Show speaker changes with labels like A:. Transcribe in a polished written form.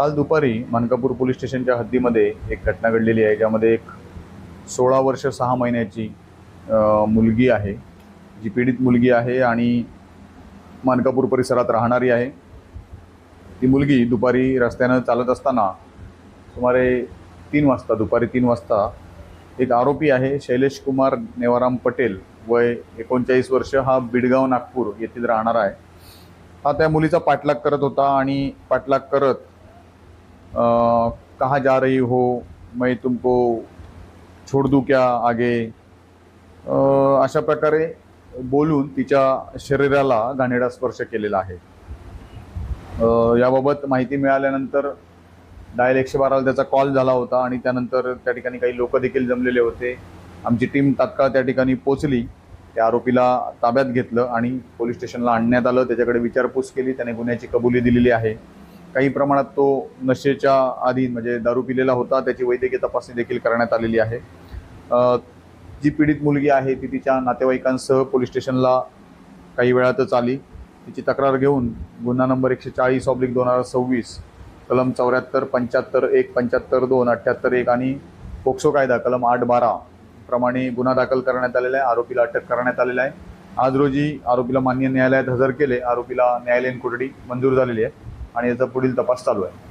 A: काल दुपारी मानकापूर पोलीस स्टेशनच्या हद्दीमध्ये एक घटना घडलेली आहे, ज्यामध्ये एक 16 वर्ष 6 महिन्याची मुलगी आहे, जी पीडित मुलगी आहे आणि मानकापूर परिसरात राहणारी आहे। ती मुलगी दुपारी रस्त्यानं चालत असताना सुमारे 3 वाजता दुपारी 3 वाजता एक आरोपी आहे शैलेश कुमार नेवाराम पटेल, वय 39 वर्ष, हा बिडगाव नागपूर येथील राहणारा आहे। हा त्या मुलीचा पाठलाग करत होता आणि पाठलाग करत कहाँ जा रही हो, मैं तुमको छोड़ दूं क्या आगे, अशा प्रकारे बोलून तिच्या शरीराला घाणेरडा स्पर्श केलेला आहे। याबाबत माहिती मिळाल्यानंतर डायल 112 ला त्याचा कॉल झाला होता आणि त्यानंतर त्या ठिकाणी काही लोक देखील जमलेले होते। आमची टीम तात्काळ त्या ठिकाणी पोहोचली, त्या आरोपीला ताब्यात घेतलं आणि पोलीस स्टेशनला आणण्यात आलं। त्याच्याकडे विचारपूस केली, त्याने गुन्ह्याची कबुली दिलेली आहे। काही प्रमाणात तो नशेच्या अधीन म्हणजे दारू पिलेला होता, त्याची वैद्यकीय तपासणी देखील करण्यात आलेली आहे। जी पीडित मुलगी आहे ती तिच्या नातेवाईकांसह पोलीस स्टेशनला काही वेळातच आली। तिची तक्रार घेऊन गुन्हा नंबर 140/2026 कलम 74, 75, 1, 75, 2, 78, 1 आणि पोक्सो कायदा कलम 8/12 प्रमाणे गुन्हा दाखल करण्यात आलेला आहे। आरोपीला अटक करण्यात आलेला आहे। आज रोजी आरोपीला मान्य न्यायालयात हजर केले। आरोपीला न्यायालयीन कोठडी मंजूर झालेली आहे आणि याचा पुढील तपास चालू आहे।